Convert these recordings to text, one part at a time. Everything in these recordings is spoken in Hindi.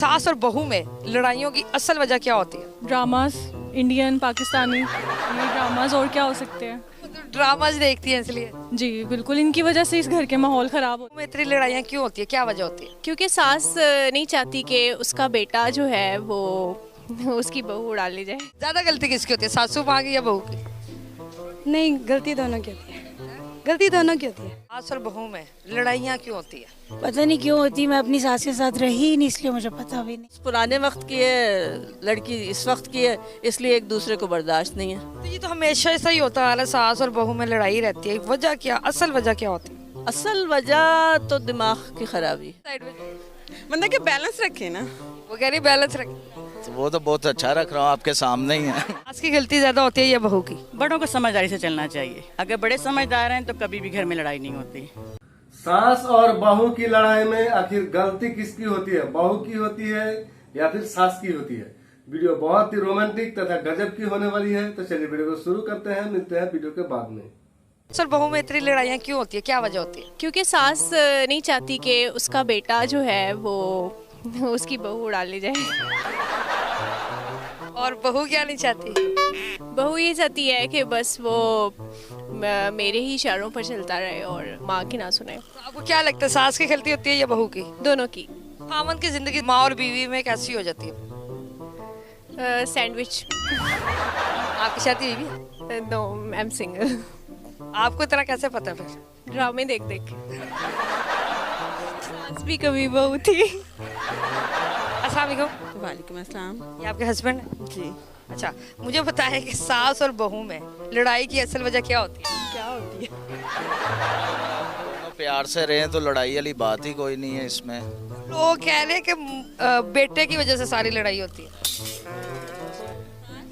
सास और बहू में लड़ाइयों की असल वजह क्या होती है? ड्रामास, इंडियन पाकिस्तानी ये ड्रामास और क्या हो सकते हैं। ड्रामाज देखती है इसलिए। जी बिल्कुल, इनकी वजह से इस घर के माहौल ख़राब होता में इतनी लड़ाइयाँ क्यों होती है, क्या वजह होती है? क्योंकि सास नहीं चाहती कि उसका बेटा जो है वो उसकी बहू उड़ा ले जाए। ज्यादा गलती किसकी होती है, सासू माँ की या बहू की? नहीं, गलती दोनों की होती है। गलती दोनों की होती है। सास और बहू में लड़ाइयाँ क्यों होती है? पता नहीं क्यों होती, मैं अपनी सास के साथ रही ही नहीं, इसलिए मुझे पता भी नहीं। पुराने वक्त की है लड़की, इस वक्त की है, इसलिए एक दूसरे को बर्दाश्त नहीं है। तो ये तो हमेशा ऐसा ही होता है, सास और बहू में लड़ाई रहती है। वजह क्या, असल वजह क्या होती है? असल वजह तो दिमाग की खराबी। साइड में मतलब कि बैलेंस रखे ना। वो कह रही बैलेंस रखे। तो वो तो बहुत अच्छा रख रहा हूँ, आपके सामने ही है। सास की गलती ज्यादा होती है या बहू की? बड़ों को समझदारी से चलना चाहिए। अगर बड़े समझदार हैं तो कभी भी घर में लड़ाई नहीं होती। सास और बहू की लड़ाई में आखिर गलती किसकी होती है, बहू की होती है या फिर सास की होती है? वीडियो बहुत ही रोमांटिक तथा गजब की होने वाली है, तो चलिए वीडियो को शुरू करते हैं। मिलते हैं वीडियो के बाद में। सास और बहू में इतनी लड़ाइयाँ क्यों होती है, क्या वजह होती है? क्योंकि सास नहीं चाहती कि उसका बेटा जो है वो उसकी बहू उड़ा ले जाए। और बहू क्या नहीं चाहती? बहू ये चाहती है कि बस वो मेरे ही इशारों पर चलता रहे और माँ की ना सुने। तो आपको क्या लगता है, सास की गलती होती है या बहू की? दोनों की। खामन की जिंदगी माँ और बीवी में कैसी हो जाती है? सैंडविच। आपकी शादी हुई भी? No, I am single. आपको इतना कैसे पता है फिर? ड्रामे देख देख के। सास भी कभी बहू थी। अस्सलाम वालेकुम। वालेकुम अस्सलाम। ये आपके हस्बैंड है? जी। अच्छा, मुझे बताएं कि सास और बहू में लड़ाई की असल वजह क्या होती है? क्या होती है? दोनों प्यार से रहे तो लड़ाई वाली बात ही कोई नहीं है इसमें। लोग कह रहे हैं कि बेटे की वजह से सारी लड़ाई होती है।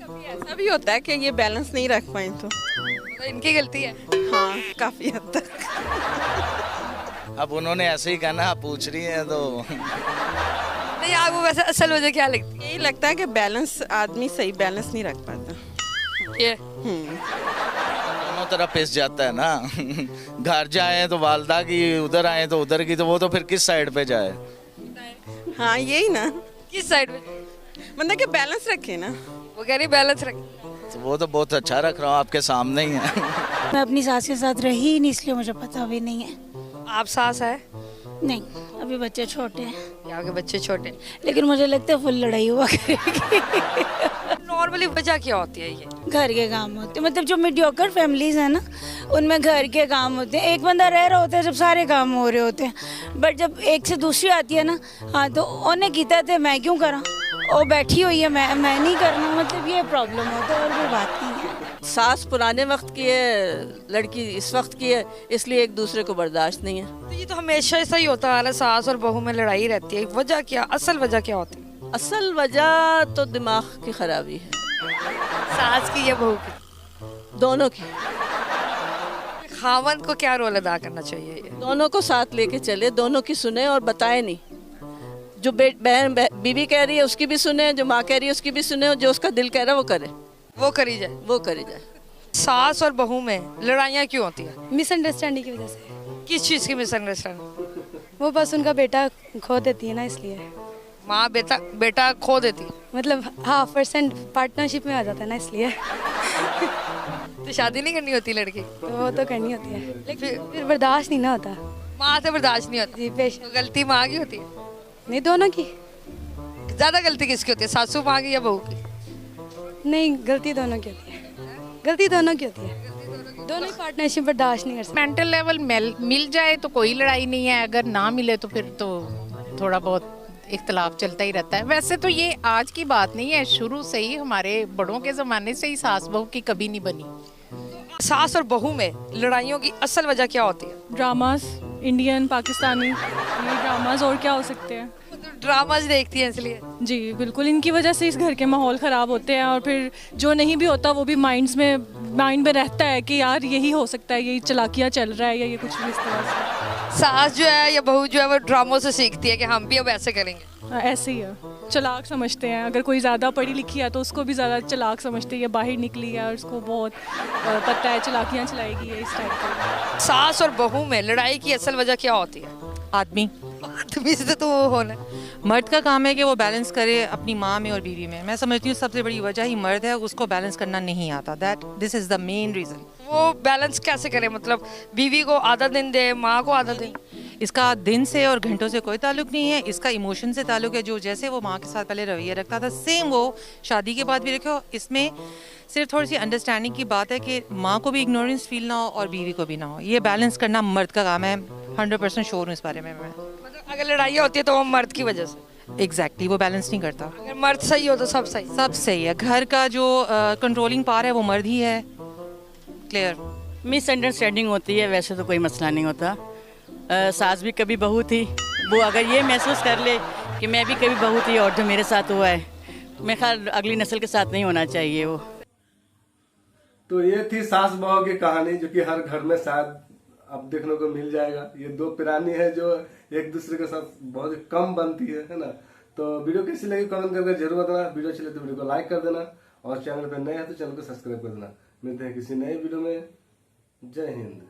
कभी ऐसा भी होता है कि ये बैलेंस नहीं रख पाए तो मतलब इनकी गलती है। हाँ, काफी हद तक। अब उन्होंने ऐसे ही कहना, आप पूछ रही हैं तो। नहीं, आपको वैसे असल वजह क्या लगती यही लगता है कि बैलेंस, आदमी सही बैलेंस नहीं रख पाता। है? ये दोनों तरफ पिस जाता है ना। घर जाए तो वालदा की, उधर आए तो उधर की, तो वो तो फिर किस साइड पे जाए? हाँ, यही ना। किस साइड में? मतलब कि बैलेंस रखे ना। वो कह रही बैलेंस रखे। तो वो तो बहुत अच्छा रख रहा हूँ, आपके सामने ही है। मैं अपनी सास के साथ रही ही नहीं, इसलिए मुझे पता भी नहीं है। आप सास है? नहीं, अभी बच्चे छोटे हैं, या आपके बच्चे छोटे? लेकिन मुझे लगता है फुल लड़ाई हुआ करेगी। नॉर्मली वजह क्या होती है? ये घर के काम होते हैं, मतलब जो मीडियोकर फैमिलीज है ना, उनमें घर के काम होते हैं। एक बंदा रह रहा होता है जब सारे काम हो रहे होते हैं, बट जब एक से दूसरी आती है ना, हाँ तो उन्हें कीता थे मैं क्यों करा, वो बैठी हुई है मैं नहीं करना, मतलब ये प्रॉब्लम होता है और कोई बात नहीं है। सास पुराने वक्त की है लड़की, इस वक्त की है, इसलिए एक दूसरे को बर्दाश्त नहीं है। तो ये तो हमेशा ऐसा ही होता है, सास और बहू में लड़ाई रहती है। वजह क्या, असल वजह क्या होती है? असल वजह तो दिमाग की खराबी है। सास की या बहू की? दोनों की। खामन को क्या रोल अदा करना चाहिए? ये दोनों को साथ लेके चले, दोनों की सुने और बताए नहीं। जो बहन बीवी कह रही है उसकी भी सुने, जो माँ कह रही है उसकी भी सुने, और जो उसका दिल कह रहा है वो करे, वो करी जाए। वो करी जाए। सास और बहू में लड़ाइयाँ क्यों होती है? मिसअंडरस्टैंडिंग की वजह से। किस चीज़ की मिसअंडरस्टैंडिंग? वो बस उनका बेटा खो देती है ना, इसलिए। माँ बेटा खो देती है? मतलब 1/2% पार्टनरशिप में आ जाता है ना, इसलिए। तो शादी नहीं करनी होती लड़की? तो वो तो करनी होती है, लेकिन फिर बर्दाश्त नहीं ना होता। माँ से बर्दाश्त नहीं होता? जी पेश। तो गलती माँ की होती है? नहीं, दोनों की। ज्यादा गलती किसकी होती है, सासू माँ की या बहू की? नहीं, गलती दोनों की होती है। गलती दोनों की होती है। दोनों ही पार्टनरशिप बर्दाश्त नहीं कर सकते। मेंटल लेवल मिल जाए तो कोई लड़ाई नहीं है, अगर ना मिले तो फिर तो थोड़ा बहुत इख्तलाफ चलता ही रहता है। वैसे तो ये आज की बात नहीं है, शुरू से ही हमारे बड़ों के ज़माने से ही सास बहू की कभी नहीं बनी। सास और बहू में लड़ाइयों की असल वजह क्या होती है? ड्रामास, इंडियन पाकिस्तानी ये ड्रामास और क्या हो सकते हैं। ड्रामाज देखती है इसलिए। जी बिल्कुल, इनकी वजह से इस घर के माहौल ख़राब होते हैं, और फिर जो नहीं भी होता वो भी माइंड में रहता है कि यार यही हो सकता है, यही चलाकियाँ चल रहा है या ये कुछ भी इस तरह से। सास जो है या बहू जो है वो ड्रामों से सीखती है कि हम भी अब ऐसे करेंगे। ऐसे ही है, चलाक समझते हैं। अगर कोई ज़्यादा पढ़ी लिखी है तो उसको भी ज़्यादा चलाक समझते हैं, ये बाहर निकली है और उसको बहुत पता है चलाकियाँ चलाएगी है, इस टाइप की। सास और बहू में लड़ाई की असल वजह क्या होती है? आदमी आदमी से तो वो होना है। मर्द का काम है कि वो बैलेंस करे अपनी माँ में और बीवी में। मैं समझती हूँ सबसे बड़ी वजह ही मर्द है, उसको बैलेंस करना नहीं आता। This is the main reason. वो बैलेंस कैसे करे, मतलब बीवी को आधा दिन दे, माँ को आधा दिन? इसका दिन से और घंटों से कोई ताल्लुक नहीं है, इसका इमोशन से ताल्लुक है। जो जैसे वो माँ के साथ पहले रवैया रखता था, सेम वो शादी के बाद भी रखे। इसमें सिर्फ थोड़ी सी अंडरस्टैंडिंग की बात है कि माँ को भी इग्नोरेंस फील ना हो और बीवी को भी ना हो। ये बैलेंस करना मर्द का काम है। 100% श्योर हूँ इस बारे में मैं। मतलब अगर लड़ाई होती है तो वो मर्द की वजह से? एग्जैक्टली, वो बैलेंस नहीं करता। अगर मर्द सही हो तो सब सही? सब सही है। घर का जो कंट्रोलिंग पावर है वो मर्द ही है। क्लियर। मिसअंडरस्टैंडिंग होती है, वैसे तो कोई मसला नहीं होता। सास भी कभी बहू थी, वो अगर ये महसूस कर ले कि मैं भी कभी बहू थी और जो मेरे साथ हुआ है, मेरे ख्याल अगली नस्ल के साथ नहीं होना चाहिए वो। तो ये थी सास बहू की कहानी, जो कि हर घर में शायद अब देखने को मिल जाएगा। ये दो प्राणी है जो एक दूसरे के साथ बहुत ही कम बनती है ना। तो वीडियो कैसी लगी कमेंट करके जरूर बताना। वीडियो अच्छी लगे तो वीडियो को लाइक कर देना, और चैनल पर नए हैं तो चैनल को सब्सक्राइब कर देना। मिलते हैं किसी नए वीडियो में। जय हिंद।